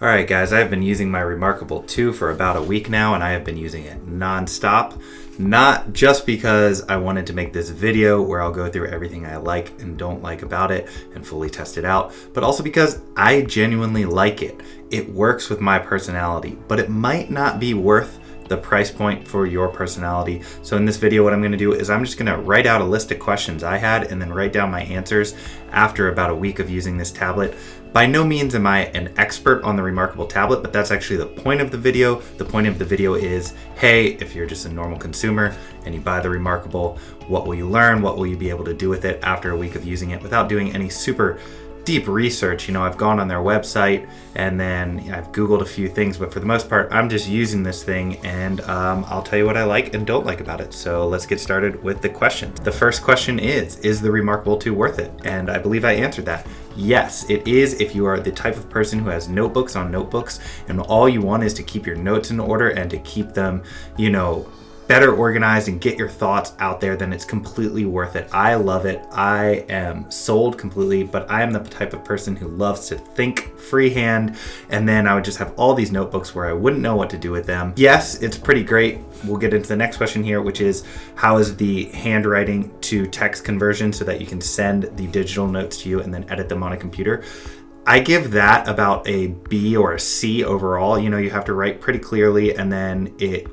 Alright guys, I've been using my Remarkable 2 for about a week now, and I have been using it non-stop. Not just because I wanted to make this video where I'll go through everything I like and don't like about it and fully test it out, but also because I genuinely like it. It works with my personality, but it might not be worth the price point for your personality. So in this video, what I'm going to do is I'm just going to write out a list of questions I had and then write down my answers after about a week of using this tablet. By no means am I an expert on the Remarkable tablet, but that's actually the point of the video. The point of the video is, hey, if you're just a normal consumer and you buy the Remarkable, what will you learn? What will you be able to do with it after a week of using it without doing any super deep research? You know, I've gone on their website and then I've Googled a few things, but for the most part, I'm just using this thing and I'll tell you what I like and don't like about it. So let's get started with the questions. The first question is the Remarkable 2 worth it? And I believe I answered that. Yes, it is if you are the type of person who has notebooks on notebooks and all you want is to keep your notes in order and to keep them, you know, better organized and get your thoughts out there, then it's completely worth it. I love it. I am sold completely, but I am the type of person who loves to think freehand, and then I would just have all these notebooks where I wouldn't know what to do with them. Yes, it's pretty great. We'll get into the next question here, which is how is the handwriting to text conversion so that you can send the digital notes to you and then edit them on a computer? I give that about a B or a C overall. You know, you have to write pretty clearly, and then it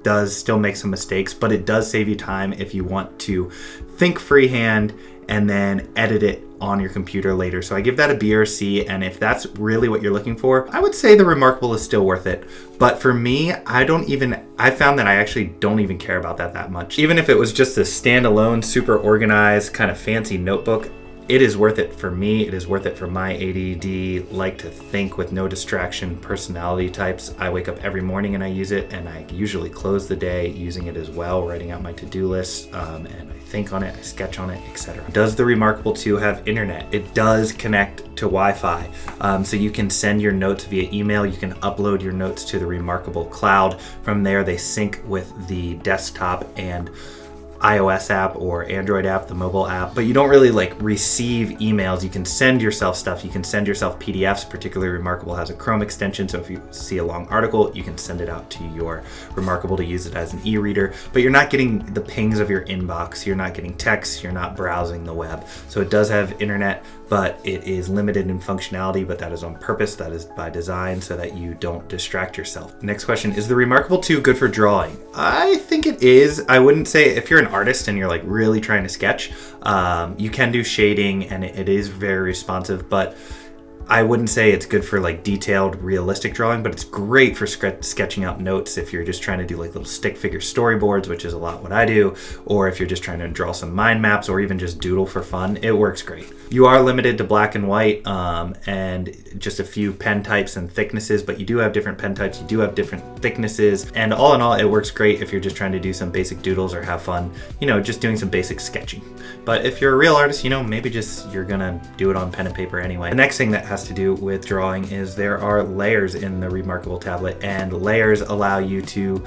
does still make some mistakes, but it does save you time if you want to think freehand and then edit it on your computer later. So I give that a B or a C, and if that's really what you're looking for, I would say the Remarkable is still worth it. But for me, I found that I actually don't even care about that much. Even if it was just a standalone, super organized, kind of fancy notebook, it is worth it for me. It is worth it for my ADD, like to think with no distraction personality types. I wake up every morning and I use it, and I usually close the day using it as well, writing out my to-do list, and I think on it, I sketch on it, etc. Does the Remarkable 2 have internet? It does connect to Wi-Fi. So you can send your notes via email. You can upload your notes to the Remarkable cloud. From there, they sync with the desktop and iOS app or Android app, the mobile app, but you don't really like receive emails. You can send yourself stuff. You can send yourself PDFs. Particularly Remarkable has a Chrome extension, so if you see a long article, you can send it out to your Remarkable to use it as an e-reader, but you're not getting the pings of your inbox. You're not getting texts. You're not browsing the web. So it does have internet, but it is limited in functionality, but that is on purpose. That is by design so that you don't distract yourself. Next question, is the Remarkable 2 good for drawing? I think it is. I wouldn't say if you're an artist and you're like really trying to sketch, you can do shading and it is very responsive, but I wouldn't say it's good for like detailed, realistic drawing, but it's great for sketching out notes if you're just trying to do like little stick figure storyboards, which is a lot what I do, or if you're just trying to draw some mind maps or even just doodle for fun. It works great. You are limited to black and white and just a few pen types and thicknesses, but you do have different pen types, you do have different thicknesses, and all in all, it works great if you're just trying to do some basic doodles or have fun, you know, just doing some basic sketching. But if you're a real artist, you know, maybe just you're gonna do it on pen and paper anyway. The next thing that has to do with drawing is there are layers in the Remarkable tablet, and layers allow you to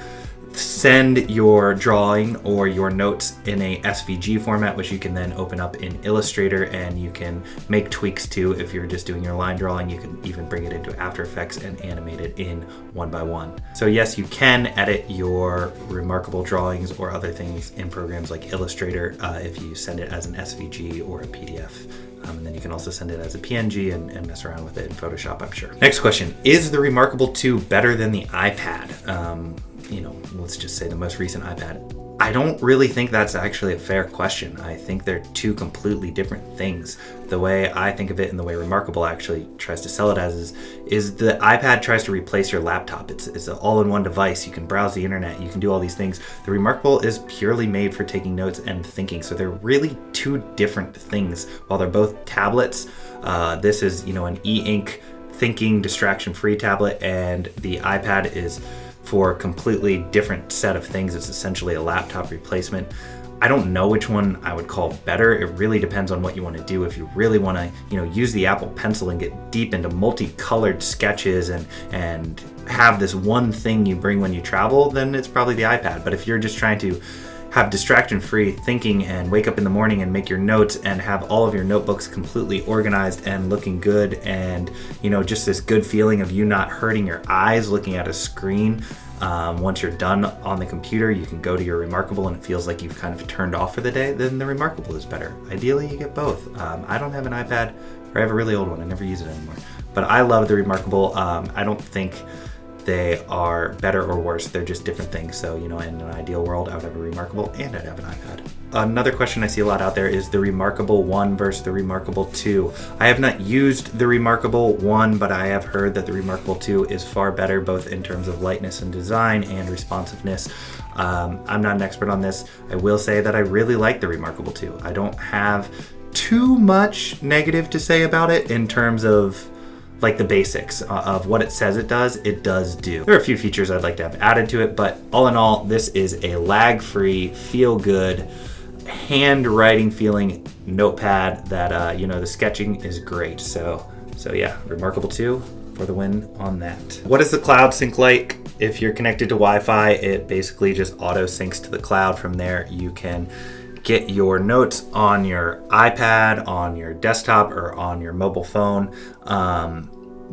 send your drawing or your notes in a SVG format, which you can then open up in Illustrator, and you can make tweaks to. If you're just doing your line drawing, you can even bring it into After Effects and animate it in 1:1. So yes, you can edit your Remarkable drawings or other things in programs like Illustrator if you send it as an SVG or a PDF. And then you can also send it as a PNG and mess around with it in Photoshop, I'm sure. Next question, is the Remarkable 2 better than the iPad? You know, let's just say the most recent iPad. I don't really think that's actually a fair question. I think they're two completely different things. The way I think of it and the way Remarkable actually tries to sell it as is the iPad tries to replace your laptop. It's an all-in-one device. You can browse the internet, you can do all these things. The Remarkable is purely made for taking notes and thinking. So they're really two different things. While they're both tablets, this is, you know, an e-ink thinking distraction-free tablet, and the iPad is for a completely different set of things. It's essentially a laptop replacement. I don't know which one I would call better. It really depends on what you want to do. If you really want to, you know, use the Apple Pencil and get deep into multicolored sketches and have this one thing you bring when you travel, then it's probably the iPad. But if you're just trying to have distraction-free thinking and wake up in the morning and make your notes and have all of your notebooks completely organized and looking good, and just this good feeling of you not hurting your eyes looking at a screen. Once you're done on the computer, you can go to your Remarkable and it feels like you've kind of turned off for the day. Then the Remarkable is better. Ideally, you get both. I don't have an iPad, or I have a really old one. I never use it anymore. But I love the Remarkable. I don't think they are better or worse. They're just different things. So, in an ideal world, I would have a Remarkable and I'd have an iPad. Another question I see a lot out there is the Remarkable 1 versus the Remarkable 2. I have not used the Remarkable 1, but I have heard that the Remarkable 2 is far better, both in terms of lightness and design and responsiveness. I'm not an expert on this. I will say that I really like the Remarkable 2. I don't have too much negative to say about it in terms of like the basics of what it says it does do. There are a few features I'd like to have added to it, but all in all, this is a lag-free, feel-good, handwriting feeling notepad that, the sketching is great. So yeah, Remarkable 2 for the win on that. What is the cloud sync like? If you're connected to Wi-Fi, it basically just auto syncs to the cloud. From there, you can get your notes on your iPad, on your desktop, or on your mobile phone.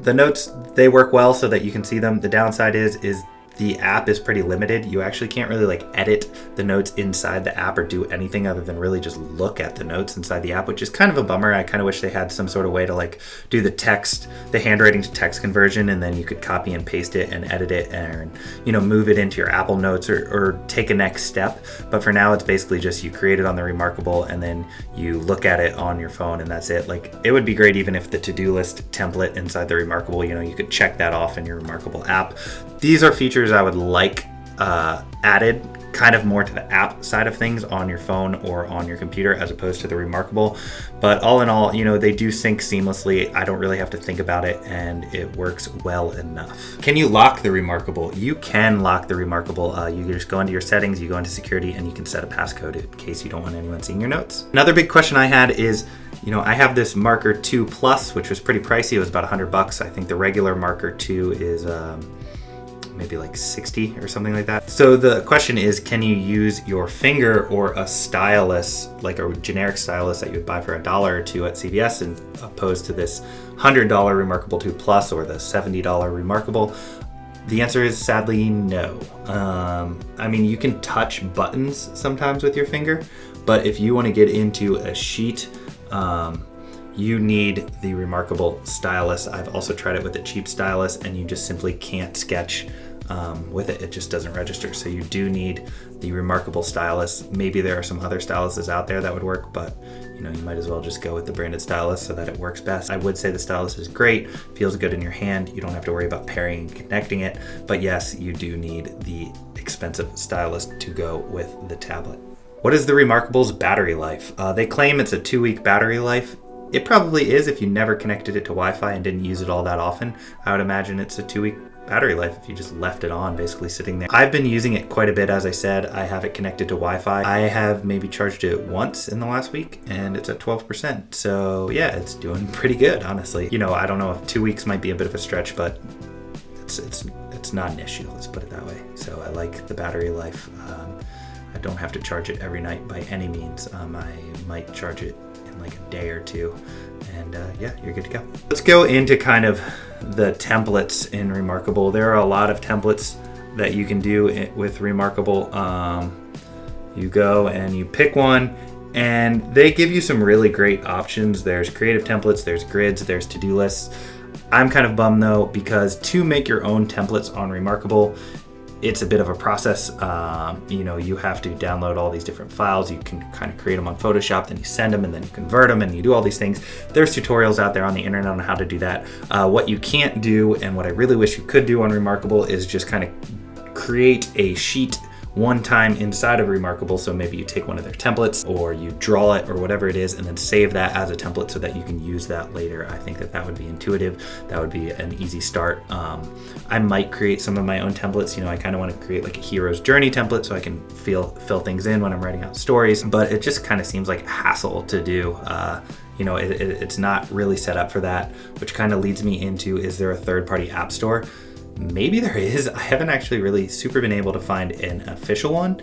The notes, they work well so that you can see them. The downside is the app is pretty limited. You actually can't really edit the notes inside the app or do anything other than really just look at the notes inside the app, which is kind of a bummer. I kind of wish they had some sort of way to do the handwriting to text conversion, and then you could copy and paste it and edit it and move it into your Apple Notes or take a next step. But for now, it's basically just you create it on the Remarkable and then you look at it on your phone, and that's it. It would be great even if the to-do list template inside the Remarkable, you could check that off in your Remarkable app. These are features I would like added kind of more to the app side of things on your phone or on your computer as opposed to the Remarkable. But all in all, they do sync seamlessly. I don't really have to think about it, and it works well enough. Can you lock the Remarkable? You can lock the Remarkable. You just go into your settings, you go into security, and you can set a passcode in case you don't want anyone seeing your notes. Another big question I had is, I have this Marker 2 Plus, which was pretty pricey. It was about $100. I think the regular Marker 2 is maybe 60 or something like that. So the question is, can you use your finger or a stylus, like a generic stylus that you would buy for $1 or $2 at CVS, and opposed to this $100 Remarkable 2 Plus or the $70 Remarkable? The answer is sadly no. You can touch buttons sometimes with your finger, but if you want to get into a sheet, you need the Remarkable stylus. I've also tried it with a cheap stylus, and you just simply can't sketch with it. It just doesn't register. So you do need the Remarkable stylus. Maybe there are some other styluses out there that would work, but you might as well just go with the branded stylus so that it works best. I would say the stylus is great, feels good in your hand. You don't have to worry about pairing and connecting it, but yes, you do need the expensive stylus to go with the tablet. What is the Remarkable's battery life? They claim it's a 2-week battery life. It probably is if you never connected it to Wi-Fi and didn't use it all that often. I would imagine it's a 2-week battery life if you just left it on, basically sitting there. I've been using it quite a bit. As I said, I have it connected to Wi-Fi. I have maybe charged it once in the last week, and it's at 12%. So yeah, it's doing pretty good, honestly. I don't know if 2 weeks might be a bit of a stretch, but it's not an issue, let's put it that way. So I like the battery life. I don't have to charge it every night by any means. I might charge it in a day or two, and yeah, you're good to go. Let's go into kind of the templates in Remarkable. There are a lot of templates that you can do with Remarkable. You go and you pick one, and they give you some really great options. There's creative templates, there's grids, there's to-do lists. I'm kind of bummed though, because to make your own templates on Remarkable, it's a bit of a process. You have to download all these different files. You can kind of create them on Photoshop, then you send them, and then you convert them, and you do all these things. There's tutorials out there on the internet on how to do that. What you can't do, and what I really wish you could do on Remarkable, is just kind of create a sheet one time inside of Remarkable. So maybe you take one of their templates, or you draw it, or whatever it is, and then save that as a template so that you can use that later. I think that would be intuitive. That would be an easy start. I might create some of my own templates. I kind of want to create a hero's journey template so I can fill things in when I'm writing out stories, but it just kind of seems like a hassle to do. It's not really set up for that, which kind of leads me into, is there a third-party app store? Maybe there is. I haven't actually really super been able to find an official one.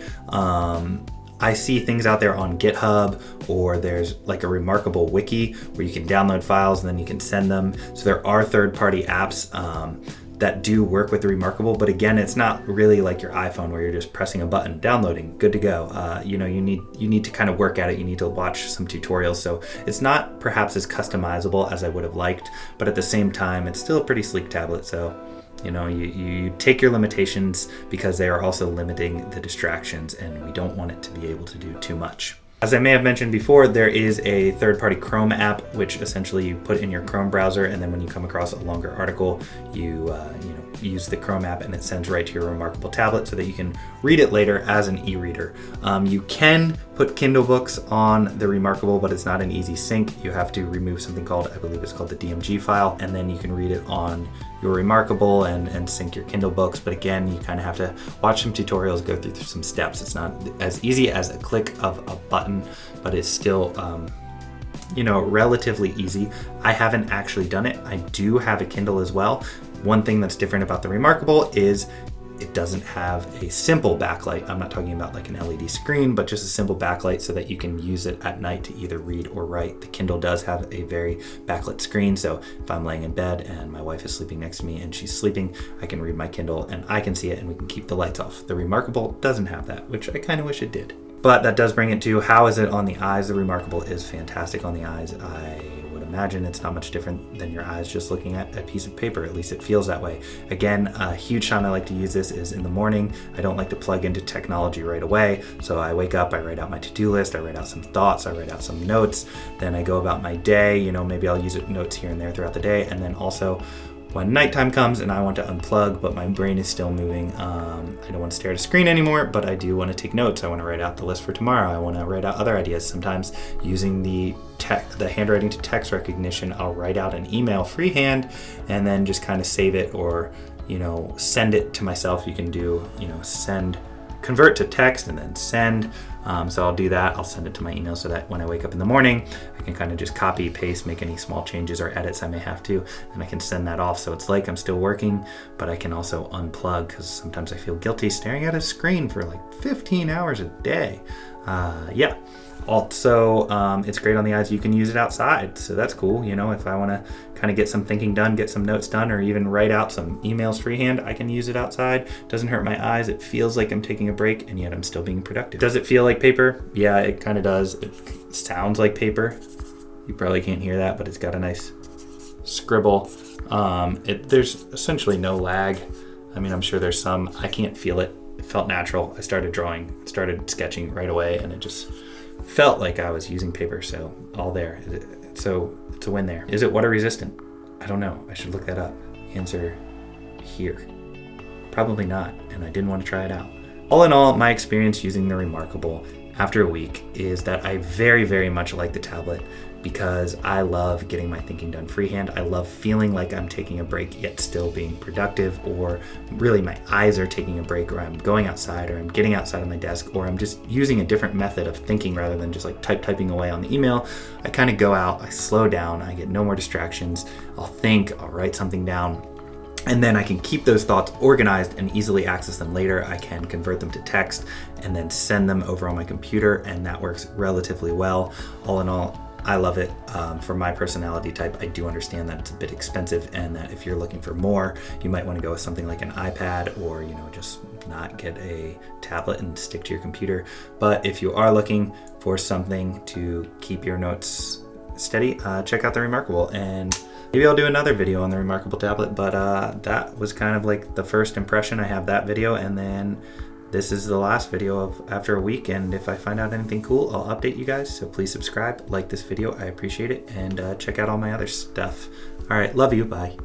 I see things out there on GitHub, or there's like a Remarkable wiki where you can download files and then you can send them. So there are third-party apps that do work with the Remarkable, but again, it's not really like your iPhone where you're just pressing a button, downloading, good to go. You need to kind of work at it. You need to watch some tutorials. So it's not perhaps as customizable as I would have liked, but at the same time, it's still a pretty sleek tablet. So you take your limitations because they are also limiting the distractions, and we don't want it to be able to do too much. As I may have mentioned before, there is a third-party Chrome app, which essentially you put in your Chrome browser, and then when you come across a longer article, you use the Chrome app and it sends right to your Remarkable tablet so that you can read it later as an e-reader. You can put Kindle books on the Remarkable, but it's not an easy sync. You have to remove something called, I believe it's called the DMG file, and then you can read it on your Remarkable and sync your Kindle books. But again, you kind of have to watch some tutorials, go through some steps. It's not as easy as a click of a button, but it's still relatively easy. I haven't actually done it. I do have a Kindle as well. One thing that's different about the Remarkable is it doesn't have a simple backlight. I'm not talking about like an LED screen, but just a simple backlight so that you can use it at night to either read or write. The Kindle does have a very backlit screen, so if I'm laying in bed and my wife is sleeping next to me and she's sleeping, I can read my Kindle and I can see it and we can keep the lights off. The Remarkable doesn't have that, which I kind of wish it did. But that does bring it to how is it on the eyes? The Remarkable is fantastic on the eyes. I would imagine it's not much different than your eyes just looking at a piece of paper. At least it feels that way. Again, a huge time I like to use this is in the morning. I don't like to plug into technology right away. So I wake up, I write out my to-do list, I write out some thoughts, I write out some notes, then I go about my day. Maybe I'll use notes here and there throughout the day. And then also when nighttime comes and I want to unplug, but my brain is still moving, I don't want to stare at a screen anymore, but I do want to take notes. I want to write out the list for tomorrow. I want to write out other ideas. Sometimes using the handwriting to text recognition, I'll write out an email freehand and then just kind of save it or, send it to myself. You can do, convert to text and then send. So I'll do that. I'll send it to my email so that when I wake up in the morning, I can kind of just copy, paste, make any small changes or edits I may have to, and I can send that off. So it's like I'm still working, but I can also unplug because sometimes I feel guilty staring at a screen for like 15 hours a day. Also, it's great on the eyes. You can use it outside, so that's cool. If I want to kind of get some thinking done, get some notes done, or even write out some emails freehand, I can use it outside. Doesn't hurt my eyes. It feels like I'm taking a break, and yet I'm still being productive. Does it feel like paper? Yeah, it kind of does. It sounds like paper. You probably can't hear that, but it's got a nice scribble. There's essentially no lag. I mean, I'm sure there's some. I can't feel it. It felt natural. I started drawing, started sketching right away, and it just felt like I was using paper. So all there. So it's a win there. Is it water resistant? I don't know. I should look that up. Answer here. Probably not, and I didn't want to try it out. All in all, my experience using the Remarkable after a week is that I very, very much like the tablet because I love getting my thinking done freehand. I love feeling like I'm taking a break yet still being productive, or really my eyes are taking a break, or I'm going outside, or I'm getting outside of my desk, or I'm just using a different method of thinking rather than just like typing away on the email. I kind of go out, I slow down, I get no more distractions. I'll think, I'll write something down, and then I can keep those thoughts organized and easily access them later. I can convert them to text and then send them over on my computer, and that works relatively well. All in all, I love it. For my personality type, I do understand that it's a bit expensive, and that if you're looking for more, you might want to go with something like an iPad, or just not get a tablet and stick to your computer. But if you are looking for something to keep your notes steady, check out the Remarkable, and maybe I'll do another video on the Remarkable tablet. But that was kind of like the first impression. I have that video, and then this is the last video of after a week, and if I find out anything cool, I'll update you guys. So please subscribe, like this video, I appreciate it, and check out all my other stuff. All right, love you, bye.